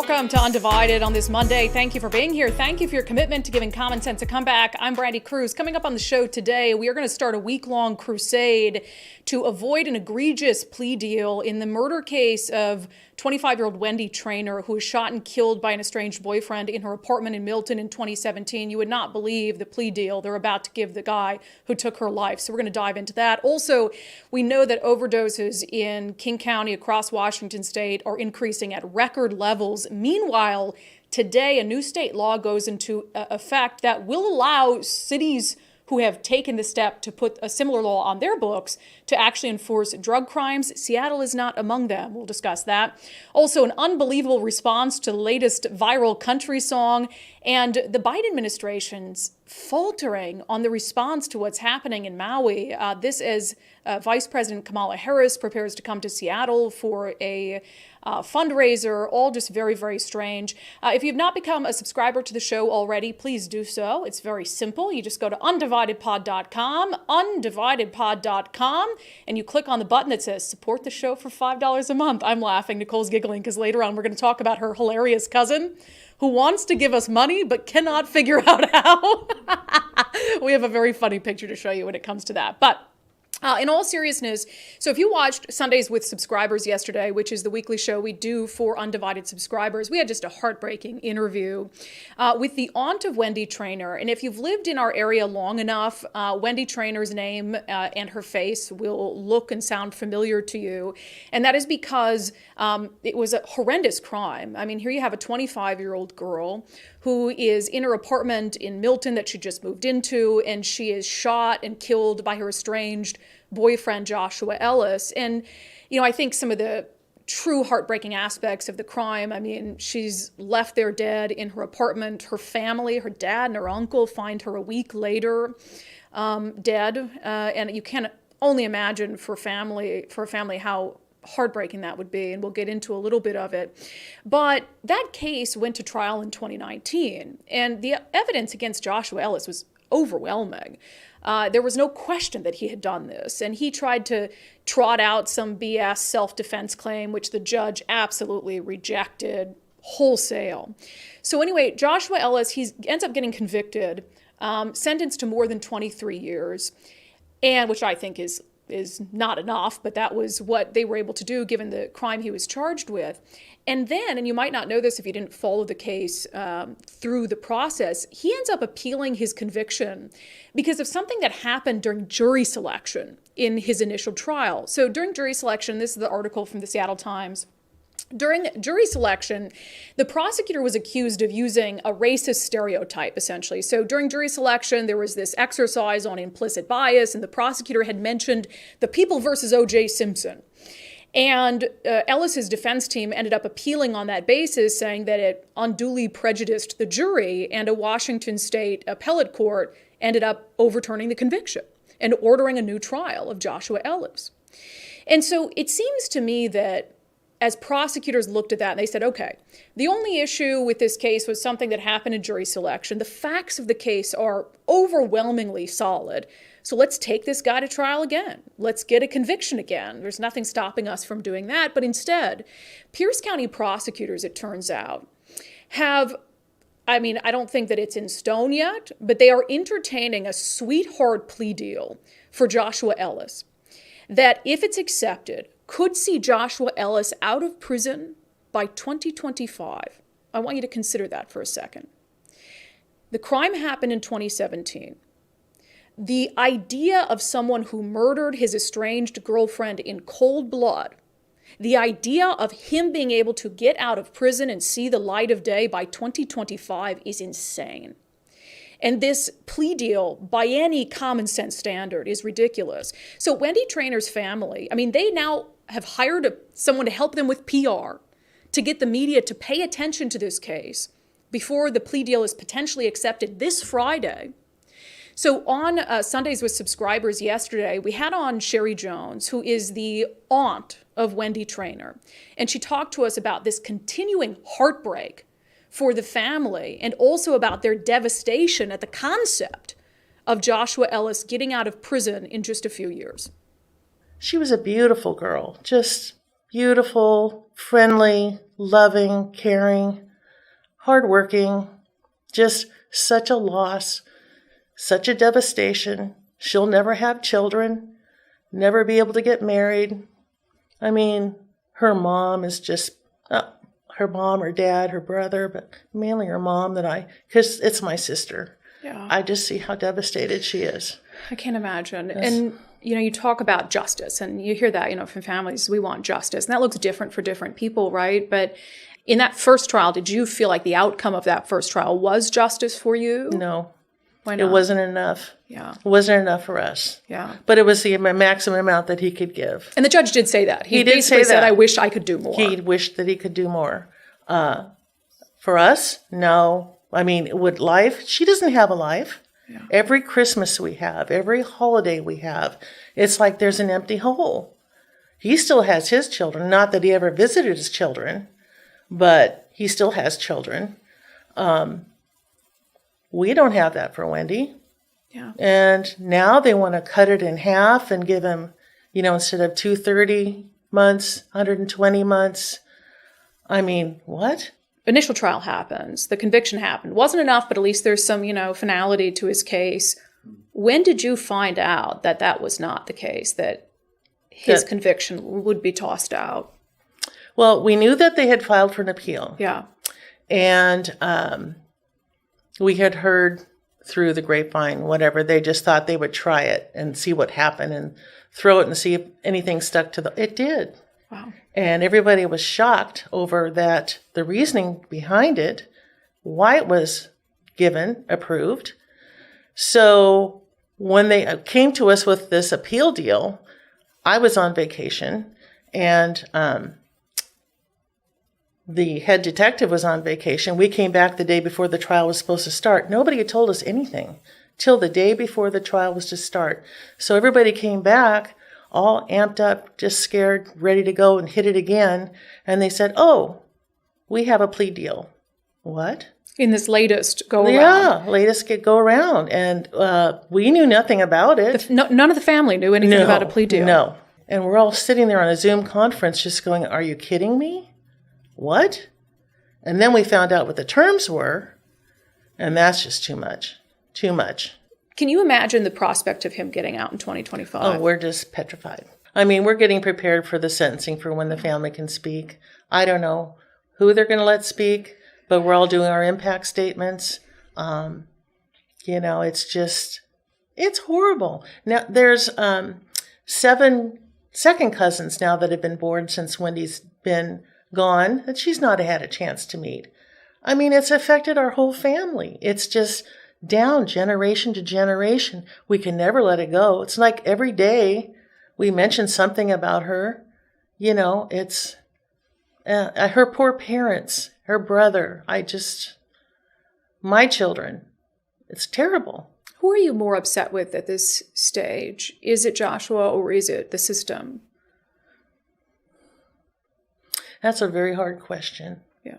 Welcome to Undivided on this Monday. Thank you for being here. Thank you for your commitment to giving common sense a comeback. I'm Brandi Kruse. Coming up on the show today, we are going to start a week-long crusade to avoid an egregious plea deal in the murder case of 25-year-old Wendi Traynor, who was shot and killed by an estranged boyfriend in her apartment in Milton in 2017. You would not believe the plea deal they're about to give the guy who took her life. So we're going to dive into that. Also, we know that overdoses in King County across Washington state are increasing at record levels. Meanwhile, today, a new state law goes into effect that will allow cities who have taken the step to put a similar law on their books to actually enforce drug crimes. Seattle is not among them. We'll discuss that. Also, an unbelievable response to the latest viral country song, and the Biden administration's faltering on the response to what's happening in Maui. This as Vice President Kamala Harris prepares to come to Seattle for a fundraiser, all just very, very strange. If you've not become a subscriber to the show already, please do so. It's very simple. You just go to undividedpod.com, undividedpod.com, and you click on the button that says support the show for $5 a month. I'm laughing. Nicole's giggling because later on we're going to talk about her hilarious cousin who wants to give us money but cannot figure out how. We have a very funny picture to show you when it comes to that. But in all seriousness, so if you watched Sundays with Subscribers yesterday, which is the weekly show we do for Undivided subscribers, we had just a heartbreaking interview with the aunt of Wendi Traynor. And if you've lived in our area long enough, Wendi Traynor's name and her face will look and sound familiar to you. And that is because it was a horrendous crime. I mean, here you have a 25-year-old girl who is in her apartment in Milton that she just moved into, and she is shot and killed by her estranged boyfriend, Joshua Ellis. And, you know, I think some of the true heartbreaking aspects of the crime, I mean, she's left there dead in her apartment. Her family, her dad and her uncle find her a week later dead. And you can only imagine for a family how heartbreaking that would be, and we'll get into a little bit of it. But that case went to trial in 2019, and the evidence against Joshua Ellis was overwhelming. There was no question that he had done this, and he tried to trot out some BS self-defense claim, which the judge absolutely rejected wholesale. So anyway, Joshua Ellis, he ends up getting convicted, sentenced to more than 23 years, and which I think is not enough, but that was what they were able to do given the crime he was charged with. And then, and you might not know this if you didn't follow the case through the process, he ends up appealing his conviction because of something that happened during jury selection in his initial trial. So during jury selection, this is the article from the Seattle Times. During jury selection, the prosecutor was accused of using a racist stereotype, essentially. So during jury selection, there was this exercise on implicit bias, and the prosecutor had mentioned the People versus O.J. Simpson. And Ellis's defense team ended up appealing on that basis, saying that it unduly prejudiced the jury, and a Washington state appellate court ended up overturning the conviction and ordering a new trial of Joshua Ellis. And so it seems to me that as prosecutors looked at that, and they said, okay, the only issue with this case was something that happened in jury selection. The facts of the case are overwhelmingly solid. So let's take this guy to trial again. Let's get a conviction again. There's nothing stopping us from doing that. But instead, Pierce County prosecutors, it turns out, have, I mean, I don't think that it's in stone yet, but they are entertaining a sweetheart plea deal for Joshua Ellis that, if it's accepted, could see Joshua Ellis out of prison by 2025. I want you to consider that for a second. The crime happened in 2017. The idea of someone who murdered his estranged girlfriend in cold blood, the idea of him being able to get out of prison and see the light of day by 2025 is insane. And this plea deal, by any common sense standard, is ridiculous. So Wendi Traynor's family, I mean, they now have hired someone to help them with PR, to get the media to pay attention to this case before the plea deal is potentially accepted this Friday. So on Sundays with Subscribers yesterday, we had on Sherry Jones, who is the aunt of Wendi Traynor. And she talked to us about this continuing heartbreak for the family, and also about their devastation at the concept of Joshua Ellis getting out of prison in just a few years. She was a beautiful girl, just beautiful, friendly, loving, caring, hardworking, just such a loss, such a devastation. She'll never have children, never be able to get married. I mean, her mom is just, her mom, her dad, her brother, but mainly her mom because it's my sister. Yeah. I just see how devastated she is. I can't imagine. Yes. And, you talk about justice, and you hear that, from families, we want justice. And that looks different for different people, right? But in that first trial, did you feel like the outcome of that first trial was justice for you? No. Why not? It wasn't enough. Yeah. It wasn't enough for us. Yeah. But it was the maximum amount that he could give. And the judge did say that. He did basically say said, that. I wish I could do more. He wished that he could do more. For us, no. I mean, she doesn't have a life. Yeah. Every Christmas we have, every holiday we have, it's like there's an empty hole. He still has his children. Not that he ever visited his children, but he still has children. We don't have that for Wendy. Yeah. And now they want to cut it in half and give him, instead of 230 months, 120 months. I mean, what? Initial trial happens. The conviction happened. Wasn't enough, but at least there's some, finality to his case. When did you find out that that was not the case, that his conviction would be tossed out? Well, we knew that they had filed for an appeal. Yeah. And we had heard through the grapevine, whatever, they just thought they would try it and see what happened and throw it and see if anything stuck to it did. Wow. And everybody was shocked over that, the reasoning behind it, why it was given, approved. So when they came to us with this appeal deal, I was on vacation, and the head detective was on vacation. We came back the day before the trial was supposed to start. Nobody had told us anything till the day before the trial was to start. So everybody came back all amped up, just scared, ready to go and hit it again. And they said, oh, we have a plea deal. What? In this latest go-around. Yeah, latest go-around. And we knew nothing about it. None of the family knew anything about a plea deal. No. And we're all sitting there on a Zoom conference just going, are you kidding me? What? And then we found out what the terms were, and that's just too much. Too much. Can you imagine the prospect of him getting out in 2025? Oh, we're just petrified. I mean, we're getting prepared for the sentencing for when the family can speak. I don't know who they're going to let speak, but we're all doing our impact statements. It's horrible. Now, there's 7 second cousins now that have been born since Wendy's been gone that she's not had a chance to meet. I mean, it's affected our whole family. It's just down generation to generation. We can never let it go. It's like every day we mention something about her. It's her poor parents, her brother. My children. It's terrible. Who are you more upset with at this stage? Is it Joshua or is it the system? That's a very hard question. Yeah.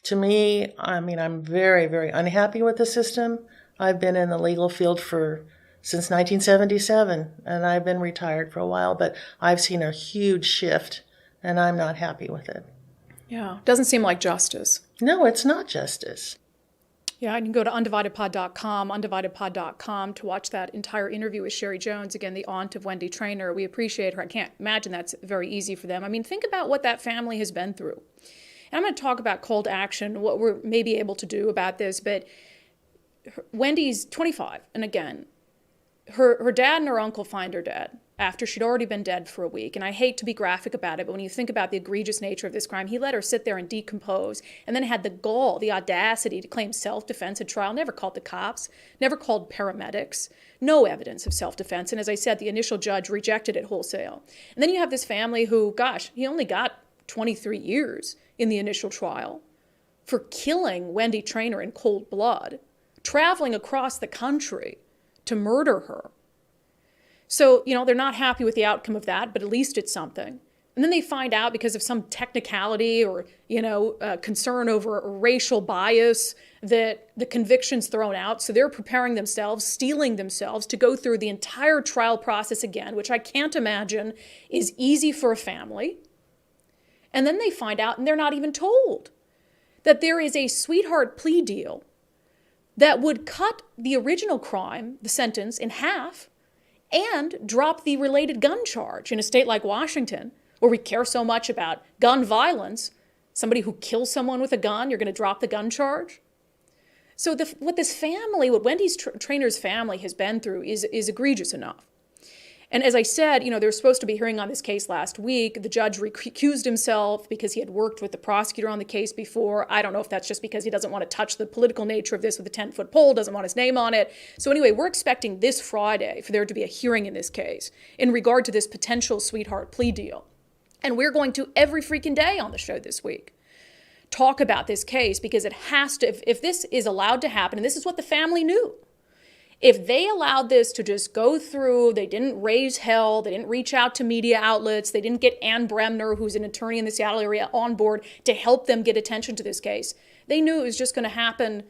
To me, I mean, I'm very, very unhappy with the system. I've been in the legal field since 1977, and I've been retired for a while, but I've seen a huge shift, and I'm not happy with it. Yeah. Doesn't seem like justice. No, it's not justice. Yeah, you can go to undividedpod.com to watch that entire interview with Sherry Jones, again, the aunt of Wendy Traynor. We appreciate her. I can't imagine that's very easy for them. I mean, think about what that family has been through. And I'm going to talk about cold action, what we're maybe able to do about this, but Wendy's 25, and again, her dad and her uncle find her dead after she'd already been dead for a week. And I hate to be graphic about it, but when you think about the egregious nature of this crime, he let her sit there and decompose, and then had the gall, the audacity to claim self-defense at trial, never called the cops, never called paramedics, no evidence of self-defense. And as I said, the initial judge rejected it wholesale. And then you have this family who, gosh, he only got 23 years in the initial trial for killing Wendy Traynor in cold blood, traveling across the country to murder her. So, they're not happy with the outcome of that, but at least it's something. And then they find out because of some technicality or, concern over racial bias that the conviction's thrown out. So they're preparing themselves, steeling themselves to go through the entire trial process again, which I can't imagine is easy for a family. And then they find out, and they're not even told, that there is a sweetheart plea deal that would cut the original crime, the sentence, in half and drop the related gun charge in a state like Washington, where we care so much about gun violence. Somebody who kills someone with a gun, you're going to drop the gun charge? So what this family, what Wendy Traynor's family has been through is egregious enough. And as I said, there was supposed to be a hearing on this case last week. The judge recused himself because he had worked with the prosecutor on the case before. I don't know if that's just because he doesn't want to touch the political nature of this with a 10-foot pole, doesn't want his name on it. So anyway, we're expecting this Friday for there to be a hearing in this case in regard to this potential sweetheart plea deal. And we're going to every freaking day on the show this week talk about this case because it has to, if this is allowed to happen, and this is what the family knew, if they allowed this to just go through, they didn't raise hell, they didn't reach out to media outlets, they didn't get Ann Bremner, who's an attorney in the Seattle area, on board to help them get attention to this case. They knew it was just going to happen,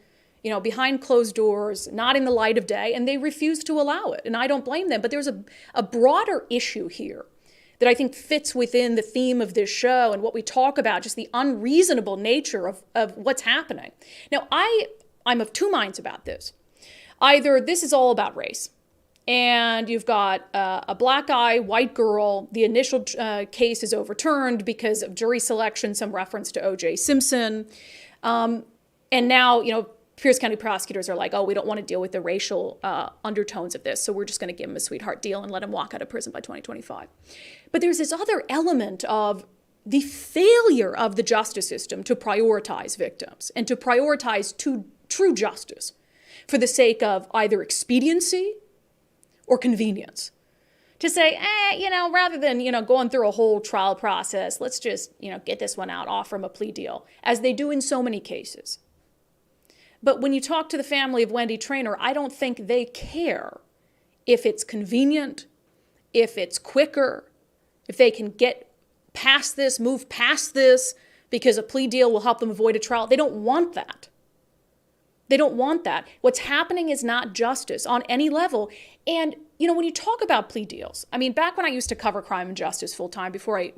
behind closed doors, not in the light of day, and they refused to allow it. And I don't blame them. But there's a broader issue here that I think fits within the theme of this show and what we talk about, just the unreasonable nature of what's happening. Now, I'm of two minds about this. Either this is all about race, and you've got a black guy, white girl, the initial case is overturned because of jury selection, some reference to O.J. Simpson, and now, Pierce County prosecutors are like, oh, we don't want to deal with the racial undertones of this, so we're just going to give him a sweetheart deal and let him walk out of prison by 2025. But there's this other element of the failure of the justice system to prioritize victims and to prioritize true justice for the sake of either expediency or convenience. To say, rather than, going through a whole trial process, let's just, get this one out, offer him a plea deal, as they do in so many cases. But when you talk to the family of Wendy Traynor, I don't think they care if it's convenient, if it's quicker, if they can get past this, move past this, because a plea deal will help them avoid a trial. They don't want that. They don't want that. What's happening is not justice on any level. And, when you talk about plea deals, back when I used to cover crime and justice full time before I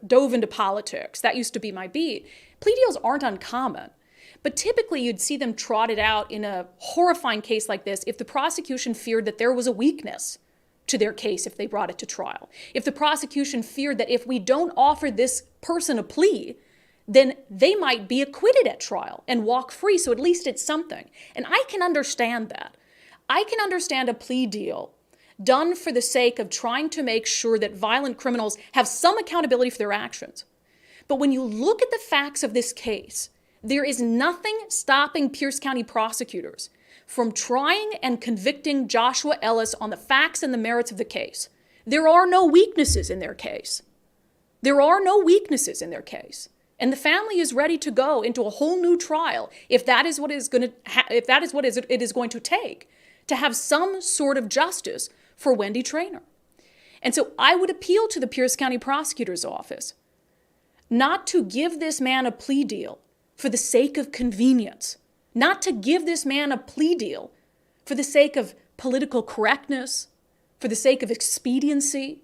dove into politics, that used to be my beat. Plea deals aren't uncommon. But typically you'd see them trotted out in a horrifying case like this if the prosecution feared that there was a weakness to their case if they brought it to trial. If the prosecution feared that if we don't offer this person a plea, then they might be acquitted at trial and walk free, so at least it's something. And I can understand that. I can understand a plea deal done for the sake of trying to make sure that violent criminals have some accountability for their actions. But when you look at the facts of this case, there is nothing stopping Pierce County prosecutors from trying and convicting Joshua Ellis on the facts and the merits of the case. There are no weaknesses in their case. There are no weaknesses in their case. And the family is ready to go into a whole new trial if that is what it is going to take to have some sort of justice for Wendy Traynor. And so I would appeal to the Pierce County Prosecutor's Office not to give this man a plea deal for the sake of convenience, not to give this man a plea deal for the sake of political correctness, for the sake of expediency.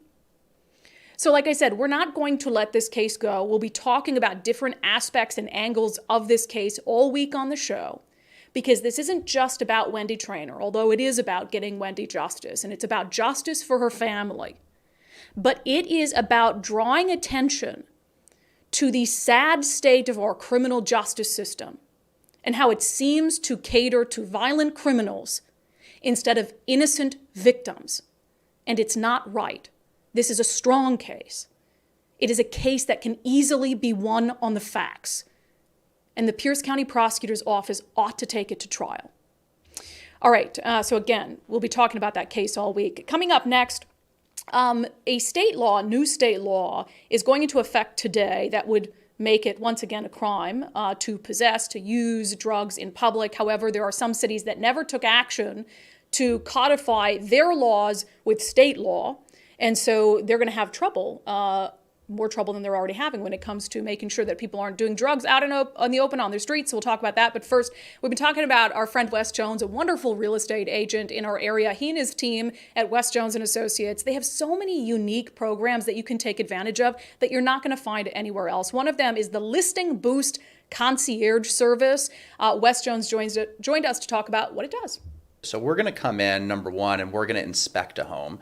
So like I said, we're not going to let this case go. We'll be talking about different aspects and angles of this case all week on the show, because this isn't just about Wendy Traynor, although it is about getting Wendy justice, and it's about justice for her family. But it is about drawing attention to the sad state of our criminal justice system and how it seems to cater to violent criminals instead of innocent victims. And it's not right. This is a strong case. It is a case that can easily be won on the facts. And the Pierce County Prosecutor's Office ought to take it to trial. All right, so again, we'll be talking about that case all week. Coming up next, a new state law is going into effect today that would make it, once again, a crime to possess, to use drugs in public. However, there are some cities that never took action to codify their laws with state law. And so they're going to have trouble more trouble than they're already having when it comes to making sure that people aren't doing drugs out on the open on their streets. So we'll talk about that. But first, we've been talking about our friend Wes Jones, a wonderful real estate agent in our area. He and his team at Wes Jones and Associates, they have so many unique programs that you can take advantage of that you're not going to find anywhere else. One of them is the Listing Boost Concierge Service. Wes Jones joined us to talk about what it does. So we're going to come in, number one, and we're going to inspect a home,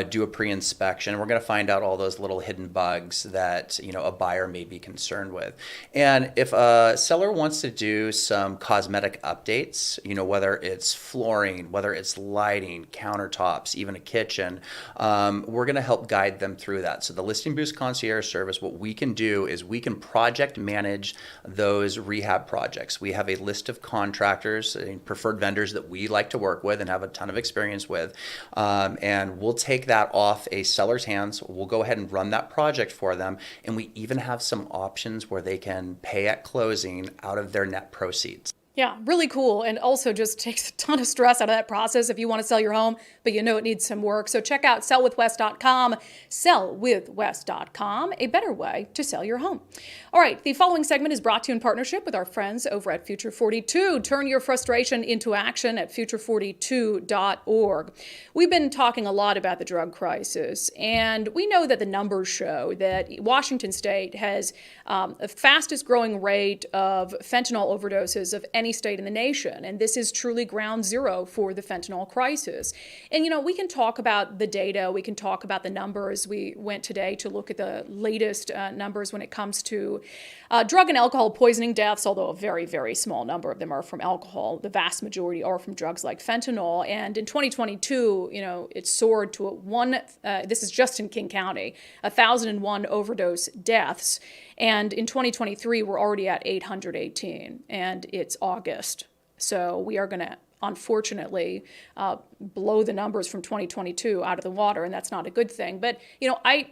do a pre-inspection. We're going to find out all those little hidden bugs that, a buyer may be concerned with. And if a seller wants to do some cosmetic updates, whether it's flooring, whether it's lighting, countertops, even a kitchen, we're going to help guide them through that. So the Listing Boost Concierge Service, what we can do is we can project manage those rehab projects. We have a list of contractors and preferred vendors that we like to work with and have a ton of experience with, and we'll take that off a seller's hands. We'll go ahead and run that project for them, and we even have some options where they can pay at closing out of their net proceeds. Yeah, really cool, and also just takes a ton of stress out of that process if you want to sell your home, but it needs some work. So check out sellwithwes.com, sellwithwes.com, a better way to sell your home. All right, the following segment is brought to you in partnership with our friends over at Future 42. Turn your frustration into action at future42.org. We've been talking a lot about the drug crisis, and we know that the numbers show that Washington State has the fastest growing rate of fentanyl overdoses of any state in the nation. And this is truly ground zero for the fentanyl crisis. And, we can talk about the data. We can talk about the numbers. We went today to look at the latest numbers when it comes to drug and alcohol poisoning deaths, although a very, very small number of them are from alcohol. The vast majority are from drugs like fentanyl. And in 2022, it soared to this is just in King County, 1,001 overdose deaths. And in 2023, we're already at 818, and it's August. So we are going to, unfortunately, blow the numbers from 2022 out of the water, and that's not a good thing. But, I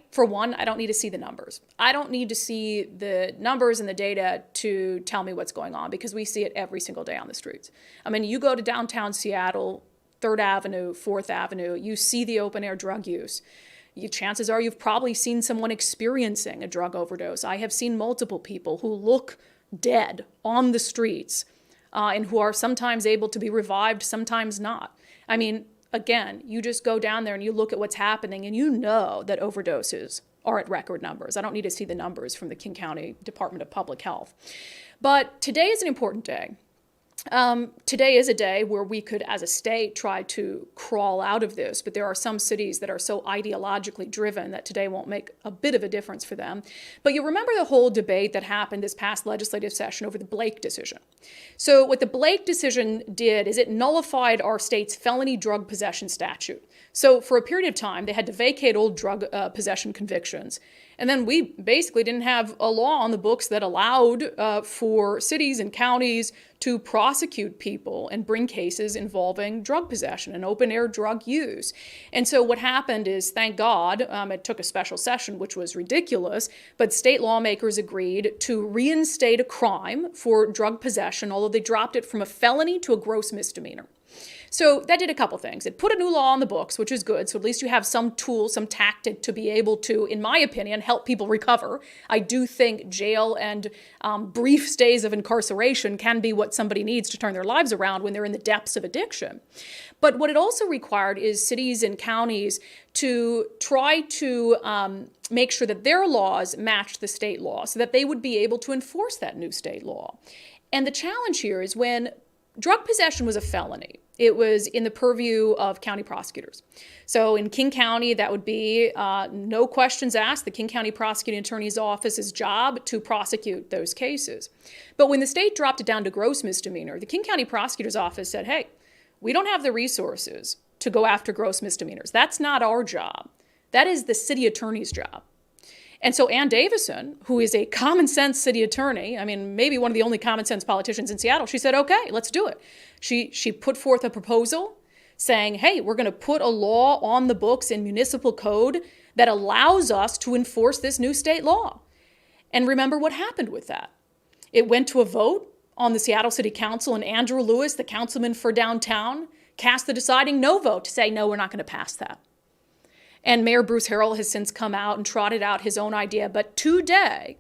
don't need to see the numbers. I don't need to see the numbers and the data to tell me what's going on, because we see it every single day on the streets. I mean, you go to downtown Seattle, 3rd Avenue, 4th Avenue, you see the open-air drug use. Chances are you've probably seen someone experiencing a drug overdose. I have seen multiple people who look dead on the streets and who are sometimes able to be revived, sometimes not. I mean, again, you just go down there and you look at what's happening and you know that overdoses are at record numbers. I don't need to see the numbers from the King County Department of Public Health. But today is an important day. Today is a day where we could, as a state, try to crawl out of this, but there are some cities that are so ideologically driven that today won't make a bit of a difference for them. But you remember the whole debate that happened this past legislative session over the Blake decision. So what the Blake decision did is it nullified our state's felony drug possession statute. So for a period of time, they had to vacate old drug possession convictions. And then we basically didn't have a law on the books that allowed for cities and counties to prosecute people and bring cases involving drug possession and open-air drug use. And so what happened is, thank God, it took a special session, which was ridiculous, but state lawmakers agreed to reinstate a crime for drug possession, although they dropped it from a felony to a gross misdemeanor. So that did a couple things. It put a new law on the books, which is good. So at least you have some tool, some tactic to be able to, in my opinion, help people recover. I do think jail and brief stays of incarceration can be what somebody needs to turn their lives around when they're in the depths of addiction. But what it also required is cities and counties to try to make sure that their laws matched the state law so that they would be able to enforce that new state law. And the challenge here is when drug possession was a felony, it was in the purview of county prosecutors. So in King County, that would be no questions asked, the King County Prosecuting Attorney's Office's job to prosecute those cases. But when the state dropped it down to gross misdemeanor, the King County Prosecutor's Office said, hey, we don't have the resources to go after gross misdemeanors. That's not our job. That is the city attorney's job. And so Ann Davison, who is a common sense city attorney, I mean, maybe one of the only common sense politicians in Seattle, she said, okay, let's do it. She put forth a proposal saying, hey, we're going to put a law on the books in municipal code that allows us to enforce this new state law. And remember what happened with that. It went to a vote on the Seattle City Council, and Andrew Lewis, the councilman for downtown, cast the deciding no vote to say, no, we're not going to pass that. And Mayor Bruce Harrell has since come out and trotted out his own idea. But today,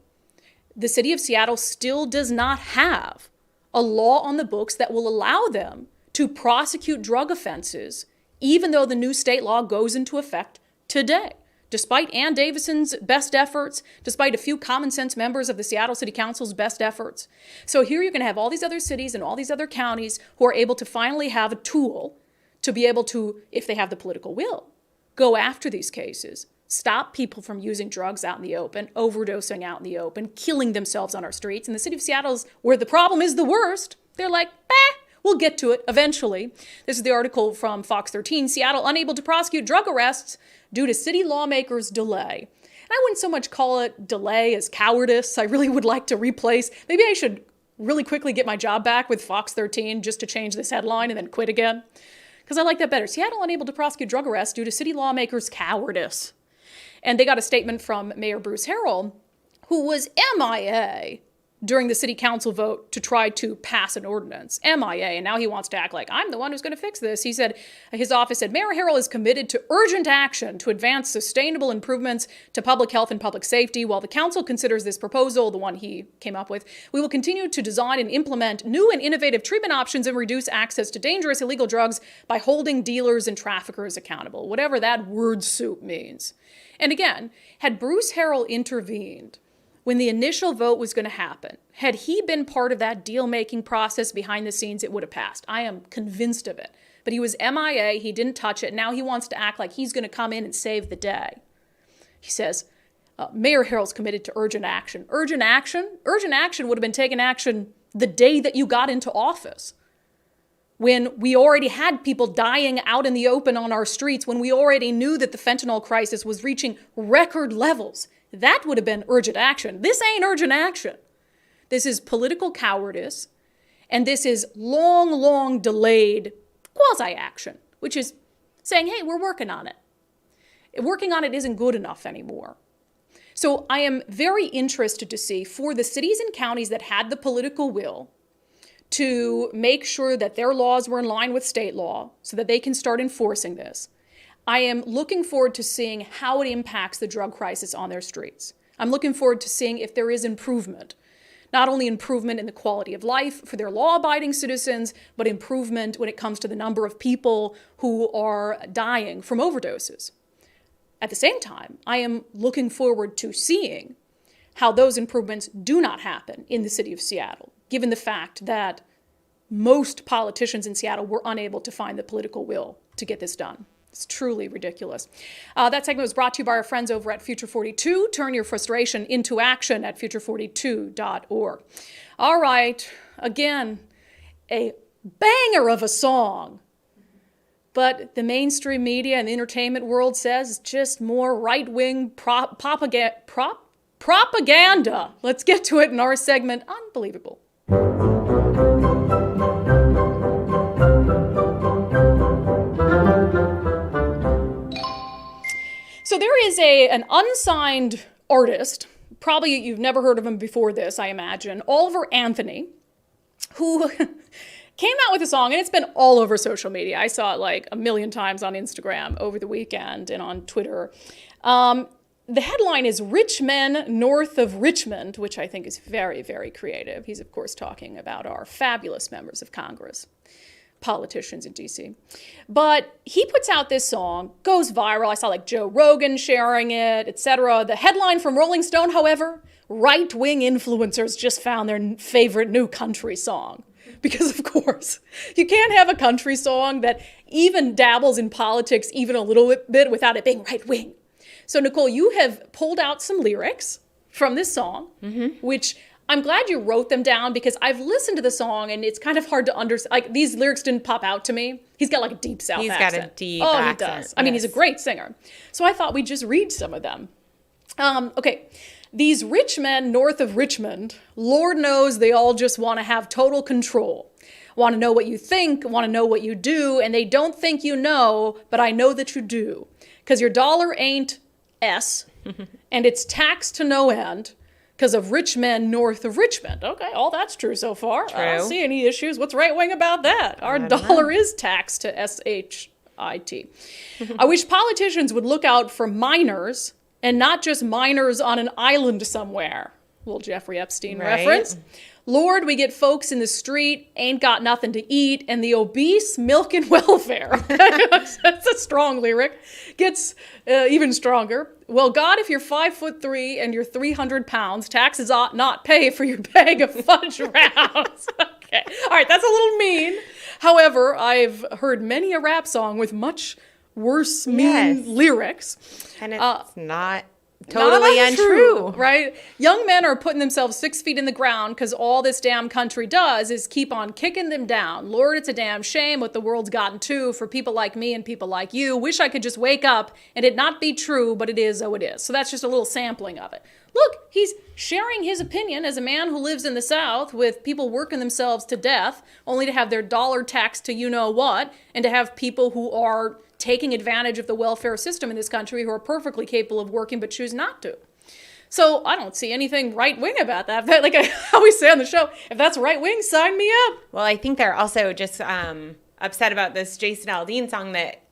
the city of Seattle still does not have a law on the books that will allow them to prosecute drug offenses, even though the new state law goes into effect today. Despite Ann Davison's best efforts, despite a few common sense members of the Seattle City Council's best efforts. So here you're going to have all these other cities and all these other counties who are able to finally have a tool to be able to, if they have the political will, go after these cases, stop people from using drugs out in the open, overdosing out in the open, killing themselves on our streets. And the city of Seattle's where the problem is the worst. They're like, we'll get to it eventually. This is the article from Fox 13. Seattle unable to prosecute drug arrests due to city lawmakers' delay. And I wouldn't so much call it delay as cowardice. I really would like to replace, maybe I should really quickly get my job back with Fox 13 just to change this headline and then quit again. Because I like that better. Seattle unable to prosecute drug arrests due to city lawmakers' cowardice. And they got a statement from Mayor Bruce Harrell, who was MIA during the city council vote to try to pass an ordinance. MIA, and now he wants to act like, I'm the one who's going to fix this. He said, his office said, Mayor Harrell is committed to urgent action to advance sustainable improvements to public health and public safety. While the council considers this proposal, the one he came up with, we will continue to design and implement new and innovative treatment options and reduce access to dangerous illegal drugs by holding dealers and traffickers accountable, whatever that word soup means. And again, had Bruce Harrell intervened when the initial vote was going to happen, had he been part of that deal-making process behind the scenes, it would have passed. I am convinced of it. But he was MIA, he didn't touch it. Now he wants to act like he's going to come in and save the day. He says, Mayor Harrell's committed to urgent action. Urgent action? Urgent action would have been taking action the day that you got into office, when we already had people dying out in the open on our streets, when we already knew that the fentanyl crisis was reaching record levels. That would have been urgent action. This ain't urgent action. This is political cowardice, and this is long, long delayed quasi-action, which is saying, hey, we're working on it. Working on it isn't good enough anymore. So I am very interested to see, for the cities and counties that had the political will to make sure that their laws were in line with state law so that they can start enforcing this, I am looking forward to seeing how it impacts the drug crisis on their streets. I'm looking forward to seeing if there is improvement. Not only improvement in the quality of life for their law-abiding citizens, but improvement when it comes to the number of people who are dying from overdoses. At the same time, I am looking forward to seeing how those improvements do not happen in the city of Seattle, given the fact that most politicians in Seattle were unable to find the political will to get this done. It's truly ridiculous. That segment was brought to you by our friends over at Future 42. Turn your frustration into action at future42.org. All right, again, a banger of a song. But the mainstream media and the entertainment world says just more right-wing propaganda. Let's get to it in our segment, Unbelievable. So there is an unsigned artist, probably you've never heard of him before this, I imagine, Oliver Anthony, who came out with a song, and it's been all over social media. I saw it like a million times on Instagram over the weekend and on Twitter. The headline is Rich Men North of Richmond, which I think is very, very creative. He's, of course, talking about our fabulous members of Congress, politicians in D.C. But he puts out this song, goes viral. I saw like Joe Rogan sharing it, etc. The headline from Rolling Stone, however, right-wing influencers just found their favorite new country song. Because, of course, you can't have a country song that even dabbles in politics even a little bit without it being right-wing. So, Nicole, you have pulled out some lyrics from this song, which I'm glad you wrote them down because I've listened to the song and it's kind of hard to understand. Like, these lyrics didn't pop out to me. He's got like a deep South accent. He's got a deep accent. He does. I mean, he's a great singer. So I thought we'd just read some of them. Okay. These rich men north of Richmond, Lord knows they all just want to have total control. Want to know what you think, want to know what you do, and they don't think you know, but I know that you do. Because your dollar ain't S, and it's taxed to no end because of rich men north of Richmond. Okay, all that's true so far. True. I don't see any issues. What's right-wing about that? Our dollar is taxed to SH I wish politicians would look out for minors and not just minors on an island somewhere. Little Jeffrey Epstein reference. Lord, we get folks in the street, ain't got nothing to eat, and the obese milking welfare. That's a strong lyric. Gets even stronger. Well, God, if you're 5'3" and you're 300 pounds, taxes ought not pay for your bag of fudge rounds. Okay. All right, that's a little mean. However, I've heard many a rap song with much worse mean lyrics. And it's not totally untrue. Right? Young men are putting themselves 6 feet in the ground because all this damn country does is keep on kicking them down. Lord, it's a damn shame what the world's gotten to for people like me and people like you. Wish I could just wake up and it not be true, but it is, oh it is. So that's just a little sampling of it. Look, he's sharing his opinion as a man who lives in the South with people working themselves to death, only to have their dollar taxed to you-know-what, and to have people who are taking advantage of the welfare system in this country who are perfectly capable of working but choose not to. So I don't see anything right-wing about that. Like I always say on the show, if that's right-wing, sign me up. Well, I think they're also just upset about this Jason Aldean song that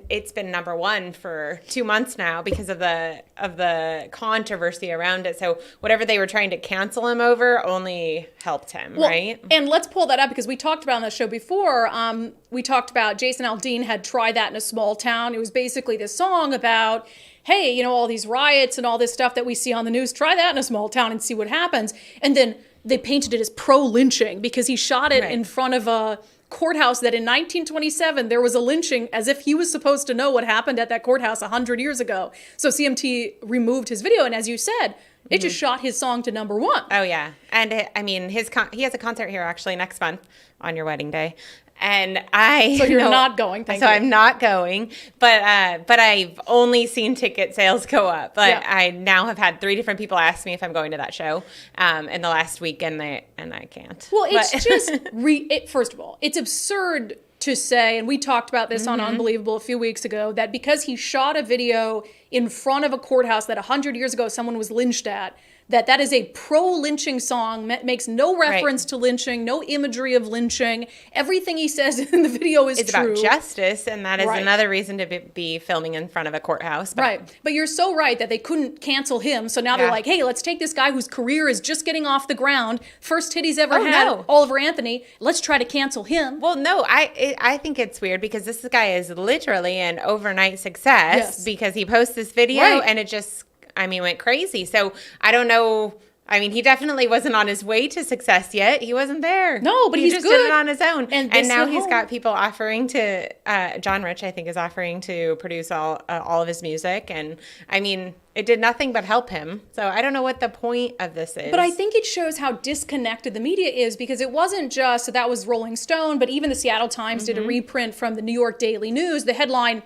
it's been #1 for 2 months now because of the controversy around it. So whatever they were trying to cancel him over only helped him, right? And let's pull that up because we talked about on the show before. We talked about Jason Aldean had tried that in a small town. It was basically this song about, hey, you know, all these riots and all this stuff that we see on the news. Try that in a small town and see what happens. And then they painted it as pro-lynching because he shot it in front of a courthouse that in 1927 there was a lynching, as if he was supposed to know what happened at that courthouse 100 years ago. So CMT removed his video, and as you said, it just shot his song to #1. Oh yeah, and I mean he has a concert here actually next month on your wedding day. And So you're not going, thank you. So I'm not going, but I've only seen ticket sales go up. But I now have had 3 different people ask me if I'm going to that show in the last week, and I can't. Well, it's just, first of all, it's absurd to say, and we talked about this on Unbelievable a few weeks ago, that because he shot a video in front of a courthouse that 100 years ago someone was lynched at, that is a pro-lynching song, makes no reference to lynching, no imagery of lynching. Everything he says in the video is true. It's about justice, and that is another reason to be filming in front of a courthouse. But you're so right that they couldn't cancel him, so now they're like, hey, let's take this guy whose career is just getting off the ground, first hit he's ever had, Oliver Anthony, let's try to cancel him. Well, no, I think it's weird because this guy is literally an overnight success because he posts this video and it just went crazy. So I don't know. I mean, he definitely wasn't on his way to success yet. He wasn't there. No, but he just did it on his own. And now he's got people offering to, John Rich, I think, is offering to produce all of his music. And I mean, it did nothing but help him. So I don't know what the point of this is. But I think it shows how disconnected the media is because it wasn't just, so that was Rolling Stone, but even the Seattle Times did a reprint from the New York Daily News. The headline,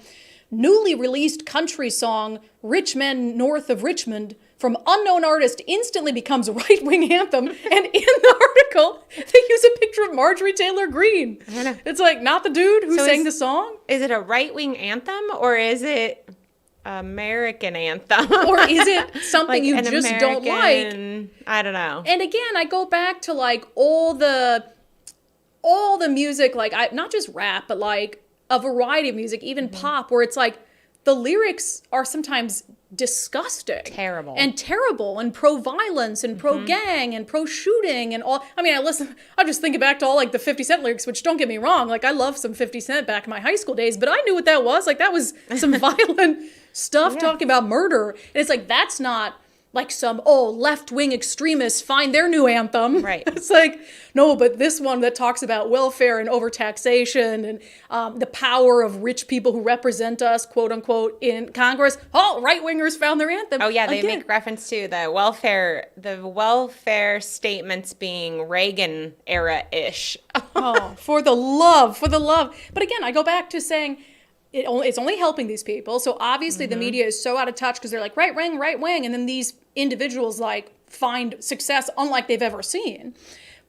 newly released country song, Rich Men North of Richmond, from unknown artist instantly becomes a right-wing anthem. And in the article, they use a picture of Marjorie Taylor Greene. I know. It's like, not the dude who sang the song? Is it a right-wing anthem or is it American anthem? Or is it something you just don't like? I don't know. And again, I go back to like all the music, like not just rap, but like a variety of music, even pop, where it's like the lyrics are sometimes disgusting. Terrible. And pro-violence and pro-gang and pro-shooting and all. I mean, I'm just thinking back to all like the 50 Cent lyrics, which don't get me wrong, like I love some 50 Cent back in my high school days, but I knew what that was. Like that was some violent stuff talking about murder. And it's like, that's not like some, left-wing extremists find their new anthem. Right. It's like, no, but this one that talks about welfare and overtaxation and the power of rich people who represent us, quote unquote, in Congress. All right-wingers found their anthem. Oh, yeah, they make reference to the welfare statements being Reagan era-ish. For the love. But again, I go back to saying, it's only helping these people. So obviously the media is so out of touch because they're like right wing. And then these individuals like find success unlike they've ever seen.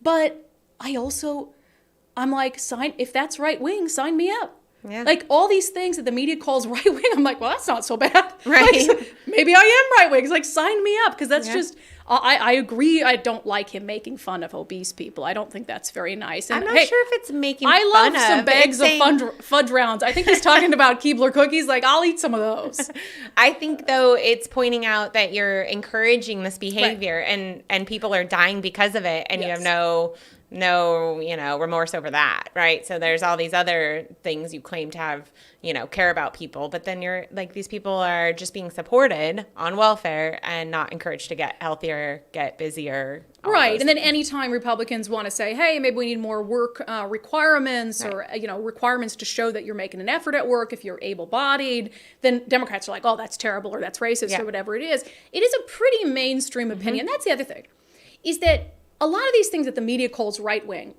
But I'm like, if that's right wing, sign me up. Yeah. Like all these things that the media calls right wing, I'm like, well, that's not so bad. Right. Like, maybe I am right wing. It's like, sign me up because that's just, I agree. I don't like him making fun of obese people. I don't think that's very nice. And, I'm not sure if it's making I fun love some of. bags of fudge rounds. I think he's talking about Keebler cookies. Like, I'll eat some of those. I think, though, it's pointing out that you're encouraging this behavior, and people are dying because of it, and you have no remorse over that, right? So there's all these other things you claim to have, care about people, but then you're like, these people are just being supported on welfare and not encouraged to get healthier, get busier. Right. And then anytime Republicans want to say, hey, maybe we need more work requirements or, requirements to show that you're making an effort at work if you're able-bodied, then Democrats are like, oh, that's terrible or that's racist or whatever it is. It is a pretty mainstream opinion. That's the other thing, is that a lot of these things that the media calls right-wing,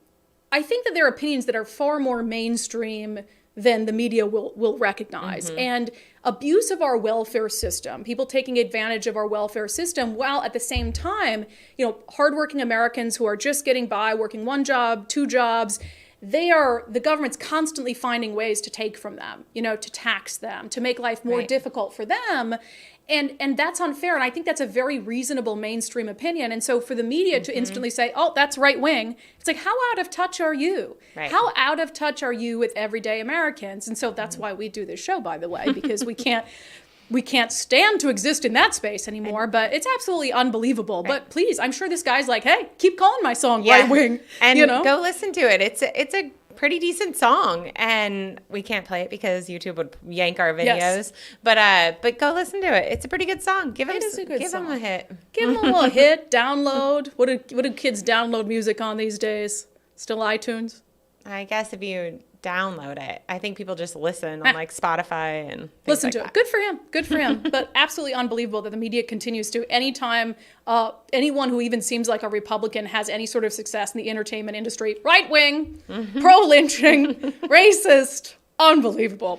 I think that they're opinions that are far more mainstream than the media will recognize. And abuse of our welfare system, people taking advantage of our welfare system, while at the same time, hardworking Americans who are just getting by, working one job, two jobs, the government's constantly finding ways to take from them, to tax them, to make life more difficult for them. And that's unfair. And I think that's a very reasonable mainstream opinion. And so for the media to instantly say, oh, that's right wing, it's like, how out of touch are you? Right. How out of touch are you with everyday Americans? And so that's why we do this show, by the way, because we can't stand to exist in that space anymore, but it's absolutely unbelievable. Right. But please, I'm sure this guy's like, hey, keep calling my song right wing. And go listen to it. It's a pretty decent song, and we can't play it because YouTube would yank our videos. Yes. But go listen to it. It's a pretty good song. Give him a hit. Give him a little hit. Download. What do kids download music on these days? Still iTunes? I guess if you download it, I think people just listen on like Spotify and listen to it. Good for him. But absolutely unbelievable that the media continues to. Anytime anyone who even seems like a Republican has any sort of success in the entertainment industry, right wing, pro-lynching, racist, unbelievable.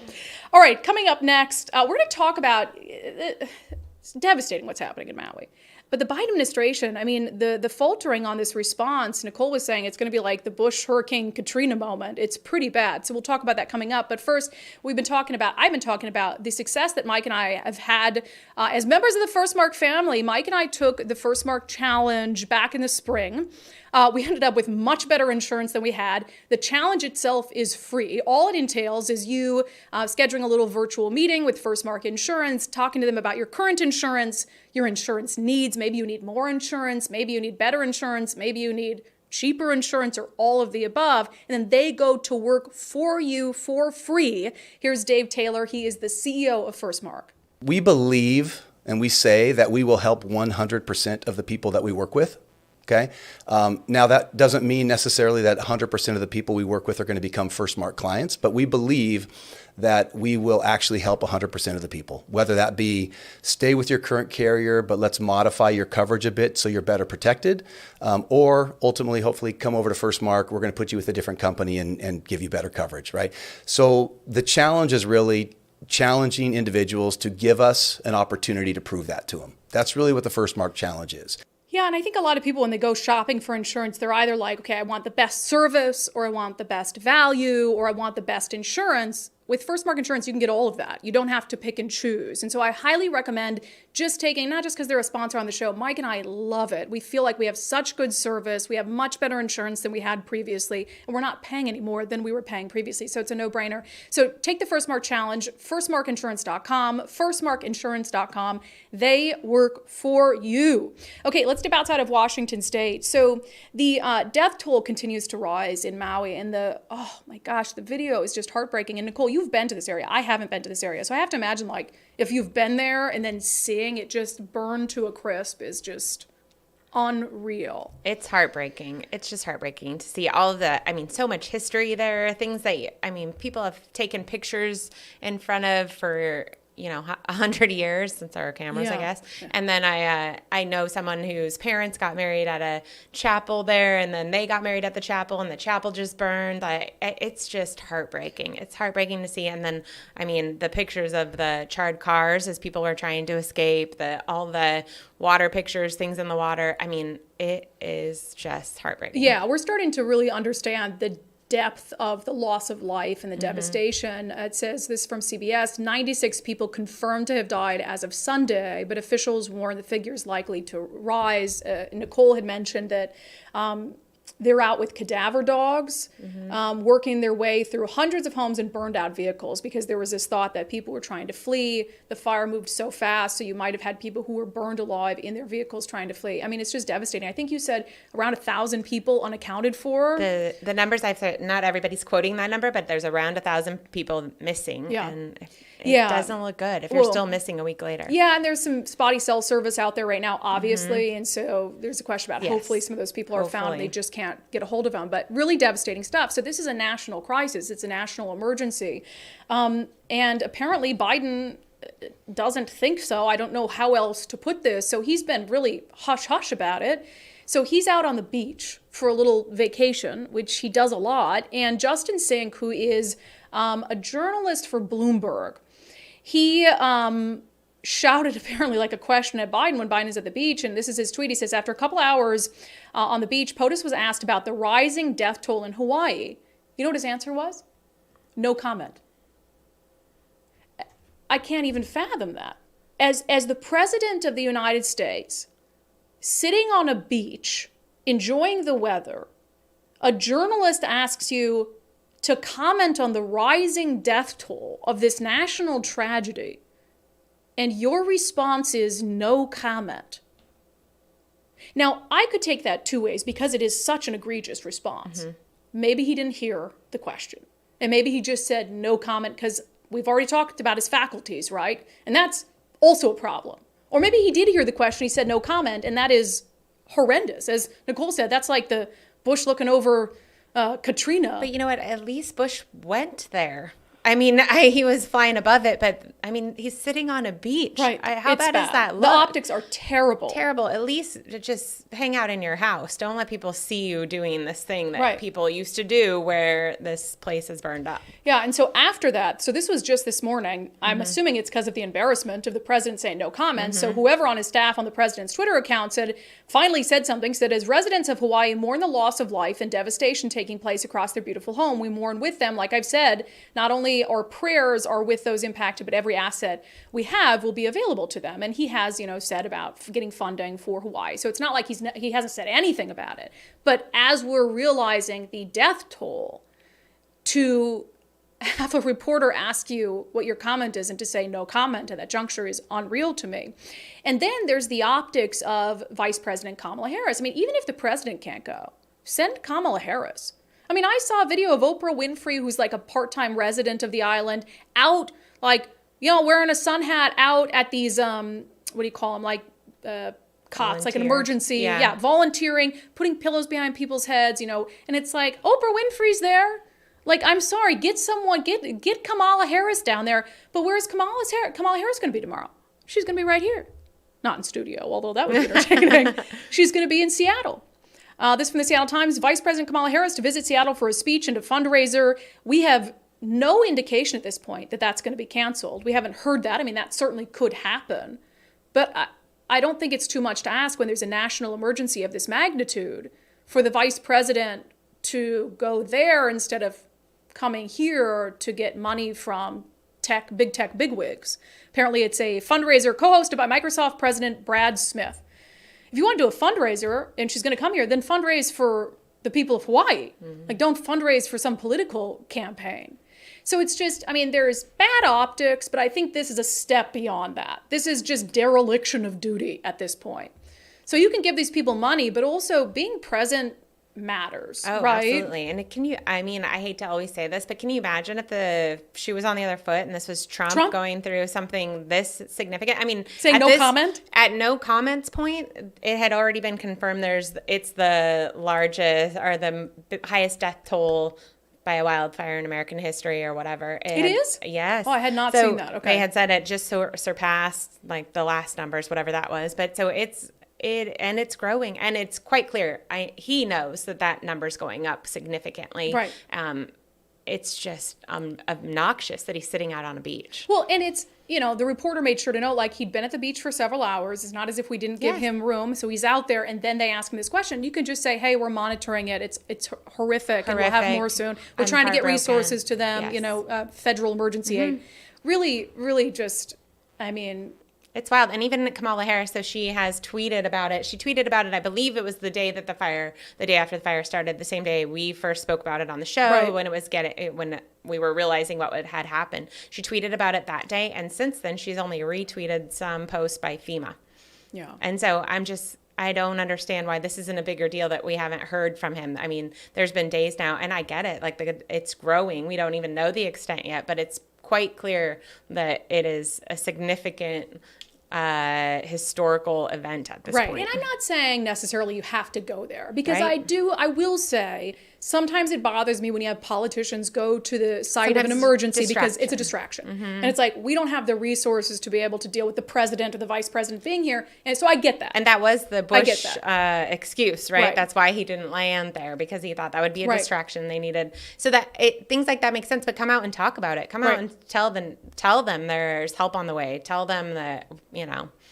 All right, coming up next, we're going to talk about it's devastating what's happening in Maui. But the Biden administration, I mean, the faltering on this response, Nicole was saying it's going to be like the Bush Hurricane Katrina moment. It's pretty bad. So we'll talk about that coming up. But first, I've been talking about the success that Mike and I have had as members of the First Mark family. Mike and I took the First Mark Challenge back in the spring. We ended up with much better insurance than we had. The challenge itself is free. All it entails is you scheduling a little virtual meeting with First Mark Insurance, talking to them about your current insurance, your insurance needs. Maybe you need more insurance. Maybe you need better insurance. Maybe you need cheaper insurance, or all of the above. And then they go to work for you for free. Here's Dave Taylor. He is the CEO of First Mark. We believe and we say that we will help 100% of the people that we work with. Okay. Now that doesn't mean necessarily that 100% of the people we work with are going to become First Mark clients, but we believe that we will actually help 100% of the people, whether that be stay with your current carrier, but let's modify your coverage a bit so you're better protected, or ultimately, hopefully come over to First Mark. We're going to put you with a different company and give you better coverage, right? So the challenge is really challenging individuals to give us an opportunity to prove that to them. That's really what the First Mark Challenge is. Yeah, and I think a lot of people, when they go shopping for insurance, they're either like, okay, I want the best service, or I want the best value, or I want the best insurance. With First Mark Insurance, you can get all of that. You don't have to pick and choose. And so I highly recommend just taking, not just because they're a sponsor on the show, Mike and I love it. We feel like we have such good service. We have much better insurance than we had previously, and we're not paying any more than we were paying previously. So it's a no-brainer. So take the First Mark Challenge, firstmarkinsurance.com, firstmarkinsurance.com. They work for you. Okay, let's step outside of Washington State. So the death toll continues to rise in Maui, and oh my gosh, the video is just heartbreaking. And Nicole, you've been to this area. I haven't been to this area. So I have to imagine, like, if you've been there and then seeing it just burn to a crisp is just unreal. It's heartbreaking. It's just heartbreaking to see all of so much history there, things that, people have taken pictures in front of for 100 years since our cameras, I guess. Yeah. And then I know someone whose parents got married at a chapel there, and then they got married at the chapel, and the chapel just burned. It's just heartbreaking. It's heartbreaking to see. And then, the pictures of the charred cars as people were trying to escape, all the water pictures, things in the water. It is just heartbreaking. Yeah, we're starting to really understand the depth of the loss of life and the devastation. It says this from CBS, 96 people confirmed to have died as of Sunday, but officials warn the figure is likely to rise. Nicole had mentioned that they're out with cadaver dogs, working their way through hundreds of homes and burned out vehicles, because there was this thought that people were trying to flee. The fire moved so fast, so you might have had people who were burned alive in their vehicles trying to flee. I mean, it's just devastating. I think you said around 1,000 people unaccounted for. The numbers I've said, not everybody's quoting that number, but there's around 1,000 people missing. Yeah. And it doesn't look good if you're still missing a week later. Yeah, and there's some spotty cell service out there right now, obviously. And so there's a question about hopefully some of those people are found and they just can't get a hold of them. But really devastating stuff. So this is a national crisis. It's a national emergency. And apparently Biden doesn't think so. I don't know how else to put this. So he's been really hush-hush about it. So he's out on the beach for a little vacation, which he does a lot. And Justin Sink, who is a journalist for Bloomberg, he shouted apparently like a question at Biden when Biden is at the beach. And this is his tweet. He says, after a couple hours on the beach, POTUS was asked about the rising death toll in Hawaii. You know what his answer was? No comment. I can't even fathom that. As the president of the United States, sitting on a beach, enjoying the weather, a journalist asks you to comment on the rising death toll of this national tragedy, and your response is no comment. Now, I could take that two ways because it is such an egregious response. Maybe he didn't hear the question, and maybe he just said no comment because we've already talked about his faculties, right? And that's also a problem. Or maybe he did hear the question, he said no comment, and that is horrendous. As Nicole said, that's like the Bush looking over Katrina. But you know what? At least Bush went there. I mean, he was flying above it, but I mean, he's sitting on a beach. Right. How bad does that look? The optics are terrible. Terrible. At least just hang out in your house. Don't let people see you doing this thing that people used to do where this place is burned up. Yeah, and so after that, so this was just this morning. I'm assuming it's because of the embarrassment of the president saying no comment. So whoever on his staff on the president's Twitter account finally said something, said, as residents of Hawaii mourn the loss of life and devastation taking place across their beautiful home, we mourn with them. Like I've said, not only our prayers are with those impacted, but every asset we have will be available to them. And he has, said about getting funding for Hawaii. So it's not like he hasn't said anything about it. But as we're realizing the death toll, to have a reporter ask you what your comment is and to say no comment at that juncture is unreal to me. And then there's the optics of Vice President Kamala Harris. I mean, even if the president can't go, send Kamala Harris. I mean, I saw a video of Oprah Winfrey, who's like a part-time resident of the island, out wearing a sun hat out at these, what do you call them? Cots, like an emergency. Volunteering, putting pillows behind people's heads, and it's like, Oprah Winfrey's there. Like, I'm sorry, get Kamala Harris down there. But where's Kamala Harris going to be tomorrow? She's going to be right here. Not in studio, although that would be entertaining. She's going to be in Seattle. This from the Seattle Times. Vice President Kamala Harris to visit Seattle for a speech and a fundraiser. We have no indication at this point that that's going to be canceled. We haven't heard that. I mean, that certainly could happen. But I don't think it's too much to ask when there's a national emergency of this magnitude for the vice president to go there instead of coming here to get money from big tech bigwigs. Apparently it's a fundraiser co-hosted by Microsoft President Brad Smith. If you want to do a fundraiser and she's going to come here, then fundraise for the people of Hawaii. Like, don't fundraise for some political campaign. So it's just, I mean, there's bad optics, but I think this is a step beyond that. This is just dereliction of duty at this point. So you can give these people money, but also being present matters, right? Absolutely. And I hate to always say this, but can you imagine if she was on the other foot and this was Trump going through something this significant? I mean, saying no comment? At no comments point, it had already been confirmed it's the largest or the highest death toll by a wildfire in American history or whatever. It is? Yes. Oh, I had not seen that. Okay. They had said it just surpassed like the last numbers, whatever that was. But so it's growing, and it's quite clear. He knows that number's going up significantly. Right. It's just obnoxious that he's sitting out on a beach. Well, and it's the reporter made sure to note, like, he'd been at the beach for several hours. It's not as if we didn't give him room. So he's out there, and then they ask him this question. You can just say, hey, we're monitoring it. It's horrific, and we'll have more soon. We're trying to get resources to them, federal emergency aid. Really, really just, I mean... It's wild. And even Kamala Harris, so she has tweeted about it. She tweeted about it, I believe it was the day after the fire started, the same day we first spoke about it on the show, when when we were realizing what had happened. She tweeted about it that day. And since then, she's only retweeted some posts by FEMA. Yeah. And so I don't understand why this isn't a bigger deal that we haven't heard from him. I mean, there's been days now, and I get it. Like, it's growing. We don't even know the extent yet, but it's quite clear that it is a significant historical event at this point. Right. And I'm not saying necessarily you have to go there, because I will say sometimes it bothers me when you have politicians go to the site of an emergency because it's a distraction. And it's like, we don't have the resources to be able to deal with the president or the vice president being here. And so I get that. And that was the Bush excuse, right? That's why he didn't land there, because he thought that would be a distraction they needed. So that things like that make sense, but come out and talk about it. Come out and tell them there's help on the way. Tell them that,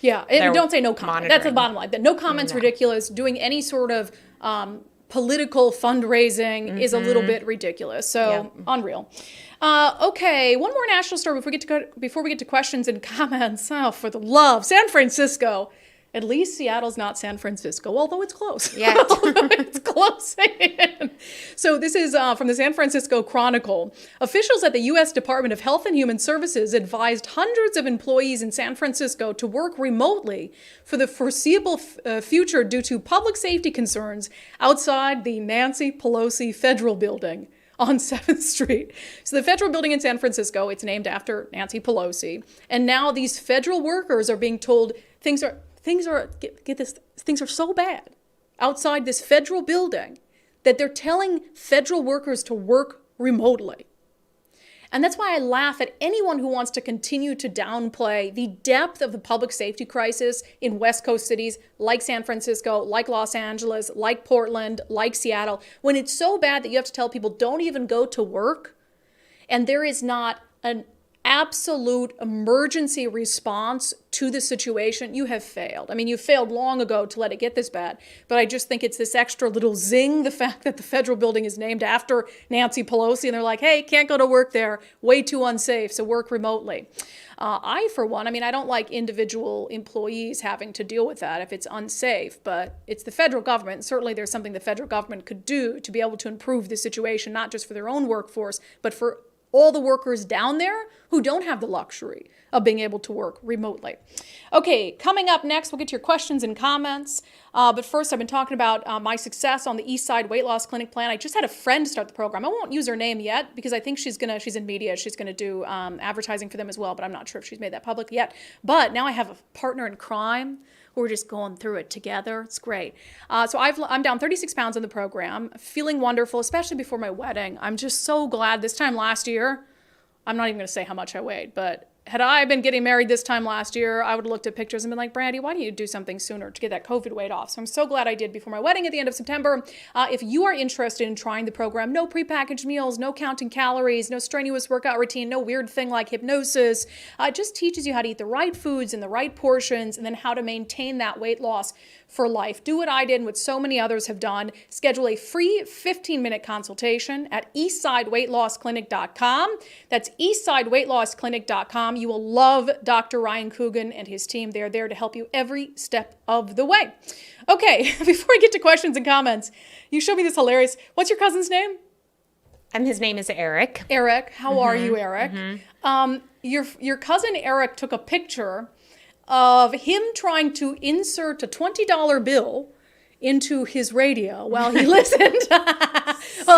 Yeah, and don't say no comment. That's the bottom line. That no comment's ridiculous. Doing any sort of political fundraising is a little bit ridiculous. So unreal. Okay, one more national story before we get to questions and comments. Oh, for the love, San Francisco. At least Seattle's not San Francisco, although it's close. Yeah, it's close. So this is from the San Francisco Chronicle. Officials at the U.S. Department of Health and Human Services advised hundreds of employees in San Francisco to work remotely for the foreseeable future due to public safety concerns outside the Nancy Pelosi Federal Building on 7th Street. So the federal building in San Francisco, it's named after Nancy Pelosi. And now these federal workers are being told things are so bad outside this federal building that they're telling federal workers to work remotely. And that's why I laugh at anyone who wants to continue to downplay the depth of the public safety crisis in West Coast cities like San Francisco, like Los Angeles, like Portland, like Seattle, when it's so bad that you have to tell people don't even go to work, and there is not an absolute emergency response to the situation. You have failed. I mean, you failed long ago to let it get this bad, but I just think it's this extra little zing, the fact that the federal building is named after Nancy Pelosi, and they're like, hey, can't go to work there, way too unsafe, so work remotely. For one, I don't like individual employees having to deal with that if it's unsafe, but it's the federal government, and certainly there's something the federal government could do to be able to improve the situation, not just for their own workforce, but for all the workers down there who don't have the luxury of being able to work remotely. Okay, coming up next, we'll get to your questions and comments. But first, I've been talking about my success on the East Side Weight Loss Clinic plan. I just had a friend start the program. I won't use her name yet because I think she's in media. She's going to do advertising for them as well, but I'm not sure if she's made that public yet. But now I have a partner in crime. We're just going through it together. It's great. So I'm down 36 pounds in the program, feeling wonderful, especially before my wedding. I'm just so glad. This time last year, I'm not even going to say how much I weighed, but had I been getting married this time last year, I would have looked at pictures and been like, Brandi, why don't you do something sooner to get that COVID weight off? So I'm so glad I did before my wedding at the end of September. If you are interested in trying the program, no prepackaged meals, no counting calories, no strenuous workout routine, no weird thing like hypnosis. It just teaches you how to eat the right foods in the right portions and then how to maintain that weight loss for life. Do what I did and what so many others have done. Schedule a free 15-minute consultation at eastsideweightlossclinic.com. That's eastsideweightlossclinic.com. You will love Dr. Ryan Coogan and his team. They're there to help you every step of the way. Okay, before we get to questions and comments, you showed me this hilarious. What's your cousin's name? And his name is Eric. Eric, how are you, Eric? Your cousin Eric took a picture of him trying to insert a $20 bill into his radio while he listened.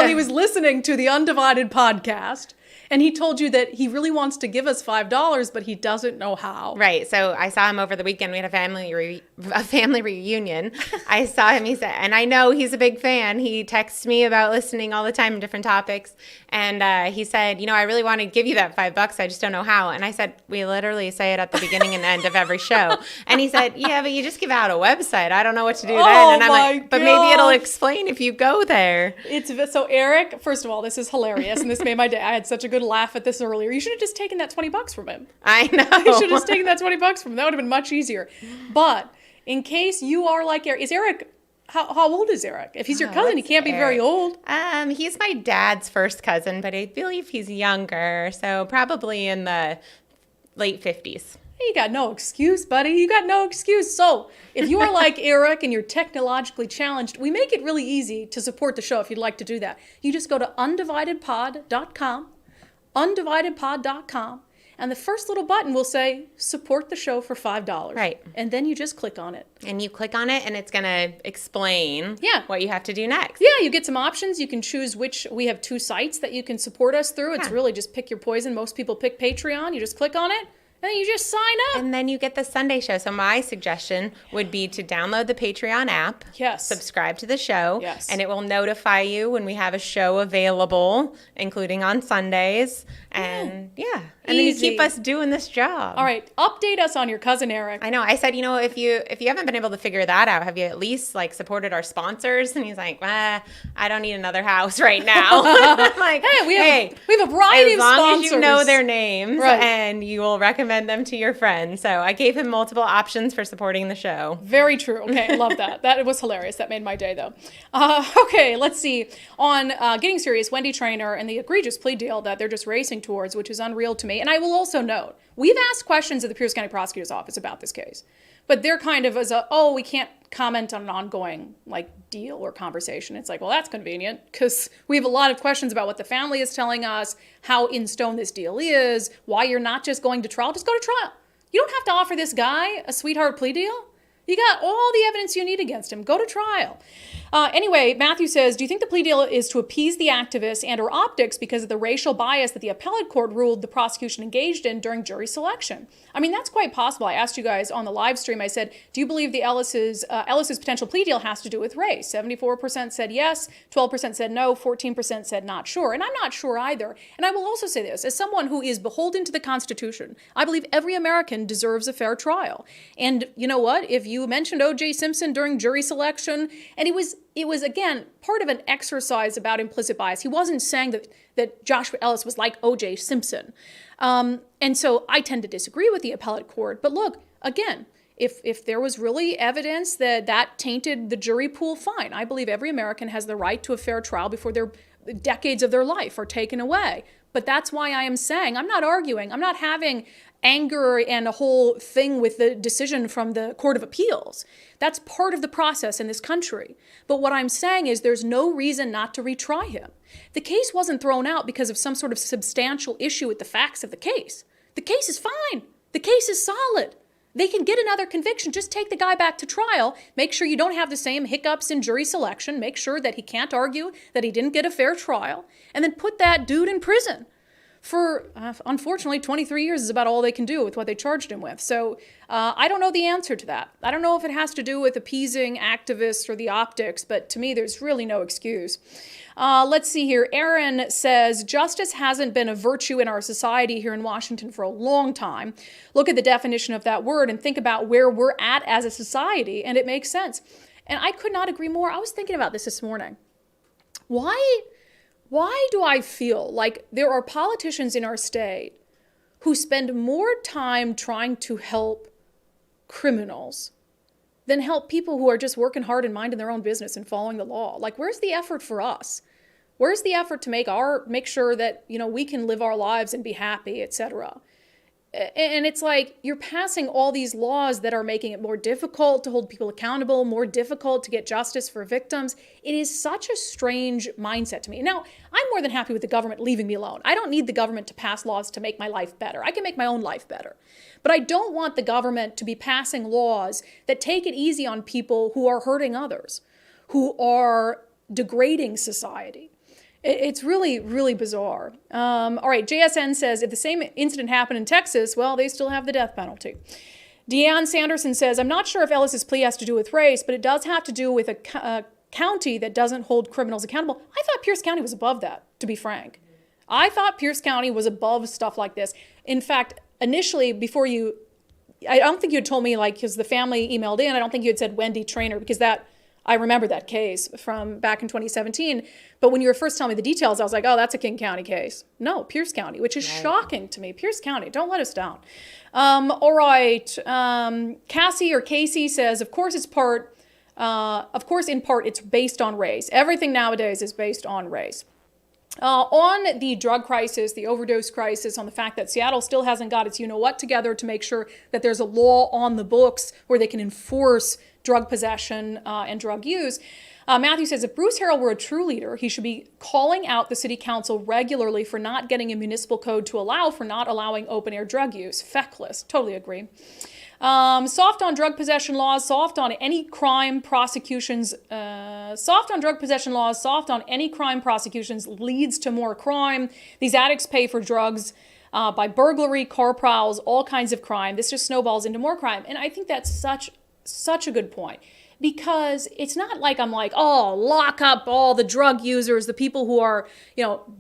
He was listening to the unDivided podcast. And he told you that he really wants to give us $5, but he doesn't know how. Right. So I saw him over the weekend. We had a family a family reunion. I saw him, he said, and I know he's a big fan. He texts me about listening all the time on different topics. And he said, I really want to give you that $5. I just don't know how. And I said, we literally say it at the beginning and end of every show. And he said, yeah, but you just give out a website. I don't know what to do then. And I'm like, but maybe it'll explain if you go there. So Eric, first of all, this is hilarious. And this made my day. I had such a good laugh at this earlier. You should have just taken that $20 from him. I know. You should have just taken that $20 from him. That would have been much easier. But in case you are like Eric, is Eric, how old is Eric? If he's your cousin, he can't be very old. He's my dad's first cousin, but I believe he's younger. So probably in the late 50s. You got no excuse, buddy. You got no excuse. So if you are like Eric and you're technologically challenged, we make it really easy to support the show if you'd like to do that. You just go to undividedpod.com, undividedpod.com, and the first little button will say, support the show for $5. Right. And then you just click on it. And you click on it, and it's going to explain what you have to do next. Yeah, you get some options. You can choose which. We have 2 sites that you can support us through. It's really just pick your poison. Most people pick Patreon. You just click on it. And then you just sign up. And then you get the Sunday show. So my suggestion would be to download the Patreon app. Yes. Subscribe to the show. Yes. And it will notify you when we have a show available, including on Sundays. And and then you keep us doing this job. All right. Update us on your cousin Eric. I know. I said, if you haven't been able to figure that out, have you at least supported our sponsors? And he's like, I don't need another house right now. I'm like, hey, we have a variety of sponsors. As long as you know their names and you will recommend them to your friends. So I gave him multiple options for supporting the show. Very true. Okay, I love that. That was hilarious. That made my day, though. Okay, let's see. On Getting Serious, Wendy Traynor and the egregious plea deal that they're just racing towards, which is unreal to me. And I will also note, we've asked questions at the Pierce County Prosecutor's Office about this case. But they're kind of we can't comment on an ongoing deal or conversation. It's like, well, that's convenient because we have a lot of questions about what the family is telling us, how in stone this deal is, why you're not just going to trial. Just go to trial. You don't have to offer this guy a sweetheart plea deal. You got all the evidence you need against him. Go to trial. Anyway, Matthew says, do you think the plea deal is to appease the activists and or optics because of the racial bias that the appellate court ruled the prosecution engaged in during jury selection? I mean, that's quite possible. I asked you guys on the live stream, I said, do you believe the Ellis's potential plea deal has to do with race? 74% said yes, 12% said no, 14% said not sure. And I'm not sure either. And I will also say this, as someone who is beholden to the Constitution, I believe every American deserves a fair trial. And you know what? If you mentioned O.J. Simpson during jury selection, and it was again, part of an exercise about implicit bias. He wasn't saying that Joshua Ellis was like O.J. Simpson. And so I tend to disagree with the appellate court. But look, again, if there was really evidence that tainted the jury pool, fine. I believe every American has the right to a fair trial before their decades of their life are taken away. But that's why I am saying, I'm not arguing. I'm not having anger and a whole thing with the decision from the Court of Appeals. That's part of the process in this country. But what I'm saying is there's no reason not to retry him. The case wasn't thrown out because of some sort of substantial issue with the facts of the case. The case is fine. The case is solid. They can get another conviction. Just take the guy back to trial. Make sure you don't have the same hiccups in jury selection. Make sure that he can't argue that he didn't get a fair trial. And then put that dude in prison. For, unfortunately, 23 years is about all they can do with what they charged him with. So I don't know the answer to that. I don't know if it has to do with appeasing activists or the optics, but to me, there's really no excuse. Let's see here. Aaron says, justice hasn't been a virtue in our society here in Washington for a long time. Look at the definition of that word and think about where we're at as a society, and it makes sense. And I could not agree more. I was thinking about this morning. Why do I feel like there are politicians in our state who spend more time trying to help criminals than help people who are just working hard and minding their own business and following the law? Like, where's the effort for us? Where's the effort to make sure that, we can live our lives and be happy, etc.? And it's like you're passing all these laws that are making it more difficult to hold people accountable, more difficult to get justice for victims. It is such a strange mindset to me. Now, I'm more than happy with the government leaving me alone. I don't need the government to pass laws to make my life better. I can make my own life better. But I don't want the government to be passing laws that take it easy on people who are hurting others, who are degrading society. It's really, really bizarre. All right, JSN says, if the same incident happened in Texas, well, they still have the death penalty. Deanne Sanderson says, I'm not sure if Ellis's plea has to do with race, but it does have to do with a county that doesn't hold criminals accountable. I thought Pierce County was above that, to be frank. I thought Pierce County was above stuff like this. In fact, initially, before you, I don't think you had told me, like, because the family emailed in, I don't think you had said Wendi Traynor, because that, I remember that case from back in 2017. But when you were first telling me the details, I was like, oh, that's a King County case. No, Pierce County, which is shocking to me. Pierce County, don't let us down. All right. Cassie or Casey says, of course, in part, it's based on race. Everything nowadays is based on race. On the drug crisis, the overdose crisis, on the fact that Seattle still hasn't got its you-know-what together to make sure that there's a law on the books where they can enforce drug possession and drug use. Matthew says, if Bruce Harrell were a true leader, he should be calling out the city council regularly for not getting a municipal code to allow for not allowing open-air drug use. Feckless. Totally agree. Soft on drug possession laws, soft on any crime prosecutions. Soft on drug possession laws, soft on any crime prosecutions leads to more crime. These addicts pay for drugs by burglary, car prowls, all kinds of crime. This just snowballs into more crime. And I think that's such a good point. Because it's not like I'm like, oh, lock up all the drug users, the people who are,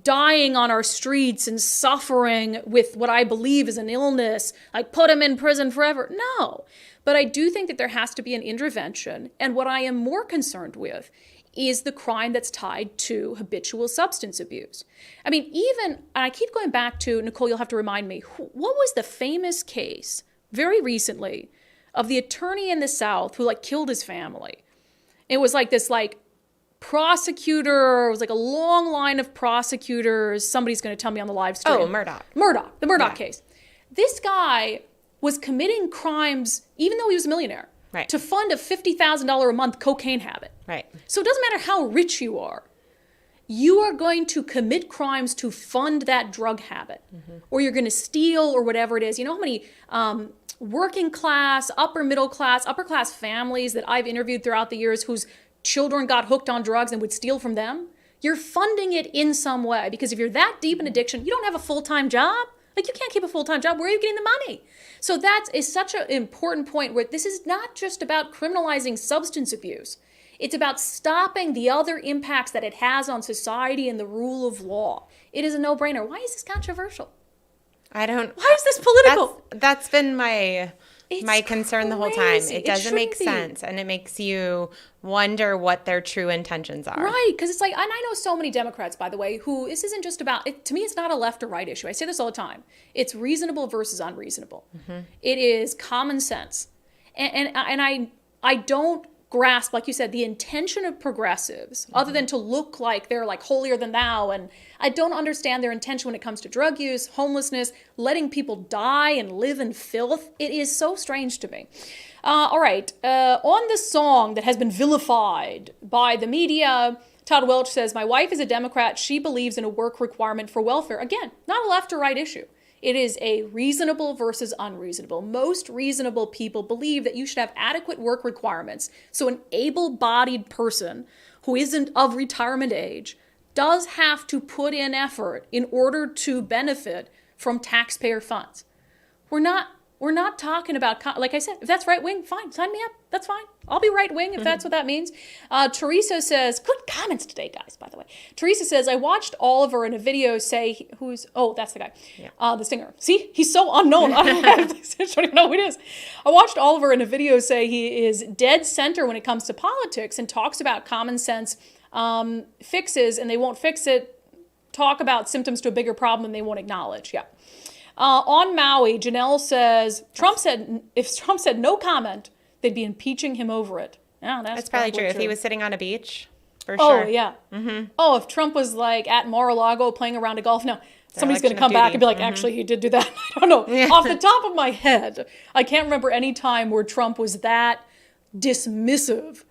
dying on our streets and suffering with what I believe is an illness, like put them in prison forever. No, but I do think that there has to be an intervention. And what I am more concerned with is the crime that's tied to habitual substance abuse. I mean, and I keep going back to, Nicole, you'll have to remind me, what was the famous case very recently of the attorney in the South who killed his family? It was this prosecutor, it was a long line of prosecutors. Somebody's going to tell me on the live stream. Oh, Murdoch. The Murdoch case. This guy was committing crimes, even though he was a millionaire, right, to fund a $50,000 a month cocaine habit. Right. So it doesn't matter how rich you are going to commit crimes to fund that drug habit, or you're going to steal or whatever it is. You know how many working class, upper middle class, upper class families that I've interviewed throughout the years whose children got hooked on drugs and would steal from them? You're funding it in some way, because if you're that deep in addiction, you don't have a full-time job. You can't keep a full-time job. Where are you getting the money? So that is such an important point, where this is not just about criminalizing substance abuse. It's about stopping the other impacts that it has on society and the rule of law. It is a no-brainer. Why is this controversial? Why is this political? That's been my concern the whole time. It doesn't make sense, and it makes you wonder what their true intentions are. Right, because it's and I know so many Democrats, by the way, who this isn't just about, to me, it's not a left or right issue. I say this all the time. It's reasonable versus unreasonable. It is common sense. And I don't grasp, like you said, the intention of progressives, other than to look like they're holier than thou. And I don't understand their intention when it comes to drug use, homelessness, letting people die and live in filth. It is so strange to me. All right. On the song that has been vilified by the media, Todd Welch says, my wife is a Democrat. She believes in a work requirement for welfare. Again, not a left or right issue. It is a reasonable versus unreasonable. Most reasonable people believe that you should have adequate work requirements. So an able-bodied person who isn't of retirement age does have to put in effort in order to benefit from taxpayer funds. We're not talking about, like I said, if that's right wing, fine, sign me up. That's fine. I'll be right wing if that's what that means. Teresa says, good comments today, guys, by the way. Teresa says, I watched Oliver in a video say, that's the guy, the singer. See, he's so unknown. I don't even know who it is. I watched Oliver in a video say he is dead center when it comes to politics and talks about common sense fixes, and they won't fix it. Talk about symptoms to a bigger problem and they won't acknowledge. Yeah. On Maui, Janelle says, if Trump said no comment, they'd be impeaching him over it. Yeah, that's probably true. If he was sitting on a beach, for sure. Oh, yeah. Oh, if Trump was at Mar-a-Lago playing a round of golf, no. Somebody's going to come back and be like, actually, he did do that. I don't know. Yeah. Off the top of my head, I can't remember any time where Trump was that dismissive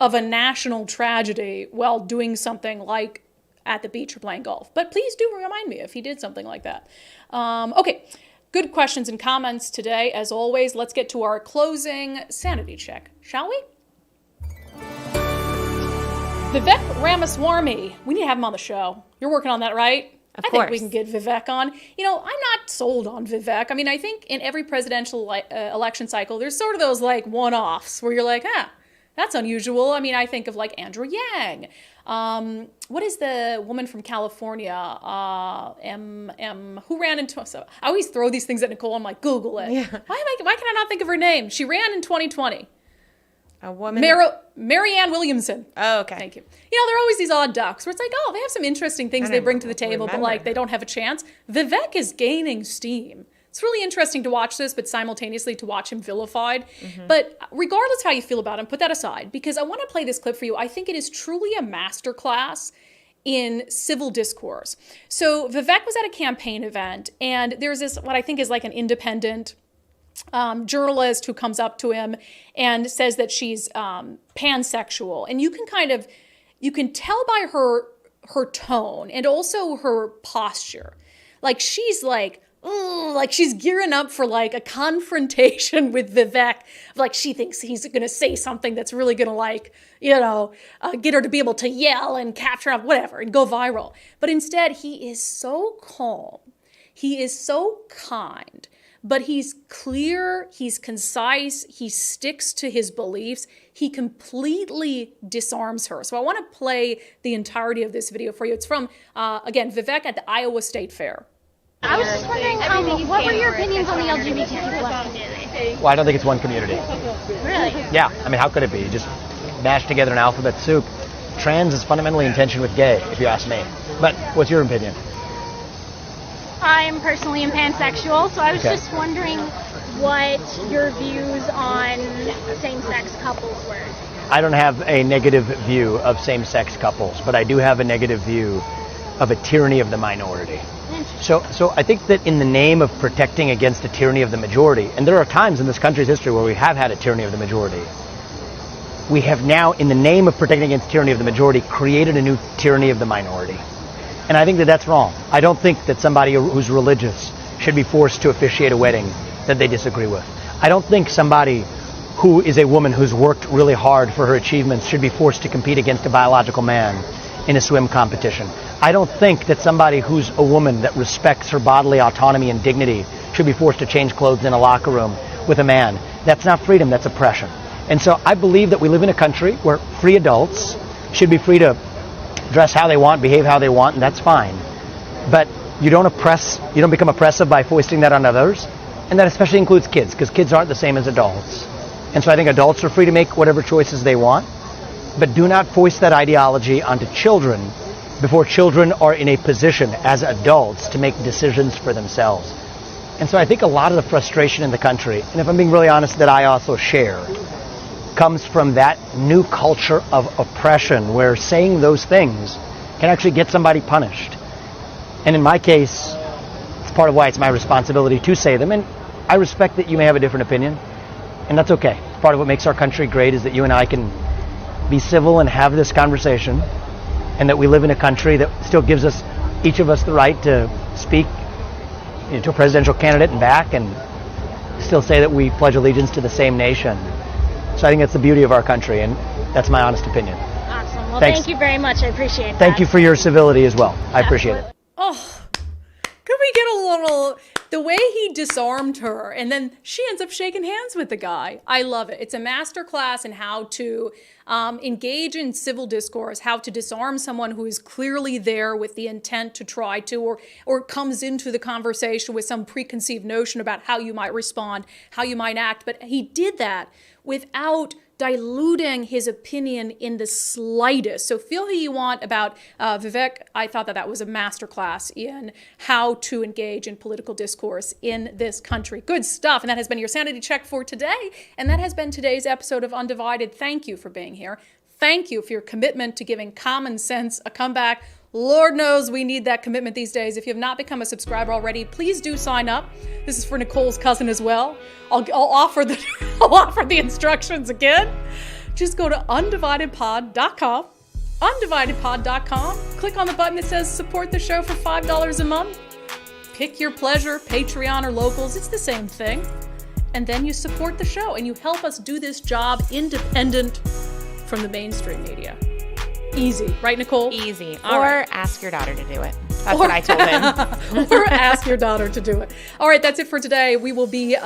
of a national tragedy while doing something like at the beach or playing golf. But please do remind me if he did something like that. Okay, good questions and comments today. As always, let's get to our closing sanity check, shall we? Vivek Ramaswamy. We need to have him on the show. You're working on that, right? I think we can get Vivek on. I'm not sold on Vivek. I mean, I think in every presidential election cycle, there's sort of those like one-offs where you're like, that's unusual. I mean, I think of like Andrew Yang. What is the woman from California? Who ran into? So I always throw these things at Nicole. I'm like, Google it. Yeah. Why can I not think of her name? She ran in 2020. A woman. Marianne Williamson. Oh, okay. Thank you. There are always these odd ducks where it's like, they have some interesting things they bring to the table, but like they don't have a chance. Vivek is gaining steam. It's really interesting to watch this, but simultaneously to watch him vilified. But regardless how you feel about him, put that aside, because I want to play this clip for you. I think it is truly a masterclass in civil discourse. So Vivek was at a campaign event, and there's this, what I think is like an independent journalist who comes up to him and says that she's pansexual. And you can tell by her tone and also her posture. Like she's like she's gearing up for like a confrontation with Vivek. Like she thinks he's going to say something that's really going to get her to be able to yell and capture up whatever and go viral. But instead he is so calm. He is so kind. But he's clear, he's concise, he sticks to his beliefs, he completely disarms her. So I want to play the entirety of this video for you. It's from, again, Vivek at the Iowa State Fair. I was just wondering, what were your opinions on the LGBTQ plus community? Well, I don't think it's one community. Really? Yeah, I mean, how could it be? You just mash together an alphabet soup. Trans is fundamentally in tension with gay, if you ask me. But what's your opinion? I'm personally pansexual, so I was just wondering what your views on same-sex couples were. I don't have a negative view of same-sex couples, but I do have a negative view of a tyranny of the minority. So I think that in the name of protecting against the tyranny of the majority, and there are times in this country's history where we have had a tyranny of the majority, we have now, in the name of protecting against tyranny of the majority, created a new tyranny of the minority. And I think that that's wrong. I don't think that somebody who's religious should be forced to officiate a wedding that they disagree with. I don't think somebody who is a woman who's worked really hard for her achievements should be forced to compete against a biological man in a swim competition. I don't think that somebody who's a woman that respects her bodily autonomy and dignity should be forced to change clothes in a locker room with a man. That's not freedom, that's oppression. And so I believe that we live in a country where free adults should be free to dress how they want, behave how they want, and that's fine. But you don't become oppressive by foisting that on others. And that especially includes kids, because kids aren't the same as adults. And so I think adults are free to make whatever choices they want, but do not foist that ideology onto children before children are in a position as adults to make decisions for themselves. And so I think a lot of the frustration in the country, and if I'm being really honest, that I also share, comes from that new culture of oppression where saying those things can actually get somebody punished. And in my case, it's part of why it's my responsibility to say them. And I respect that you may have a different opinion, and that's okay. Part of what makes our country great is that you and I can be civil and have this conversation, and that we live in a country that still gives us, each of us, the right to speak to a presidential candidate and back, and still say that we pledge allegiance to the same nation. So I think that's the beauty of our country, and that's my honest opinion. Awesome. Well, Thanks. Thank you very much. I appreciate that. Thank you for your civility as well. I appreciate it. Oh, could we get a little, the way he disarmed her, and then she ends up shaking hands with the guy. I love it. It's a masterclass in how to engage in civil discourse, how to disarm someone who is clearly there with the intent to try to, or comes into the conversation with some preconceived notion about how you might respond, how you might act. But he did that without diluting his opinion in the slightest. So feel who you want about Vivek. I thought that was a masterclass in how to engage in political discourse in this country. Good stuff. And that has been your sanity check for today. And that has been today's episode of Undivided. Thank you for being here. Thank you for your commitment to giving common sense a comeback. Lord knows we need that commitment these days. If you have not become a subscriber already, please do sign up. This is for Nicole's cousin as well. I'll offer the instructions again. Just go to undividedpod.com. undividedpod.com. Click on the button that says support the show for $5 a month. Pick your pleasure, Patreon or locals. It's the same thing. And then you support the show and you help us do this job independent from the mainstream media. Easy, right, Nicole? Easy. All Or right. ask your daughter to do it. That's what I told him. Or ask your daughter to do it. All right, that's it for today. We will be,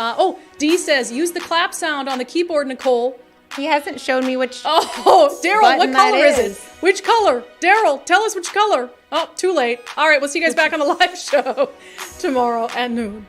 Dee says, use the clap sound on the keyboard, Nicole. He hasn't shown me which. Oh, Daryl, what button color that is it? Which color? Daryl, tell us which color. Oh, too late. All right, we'll see you guys back on the live show tomorrow at noon.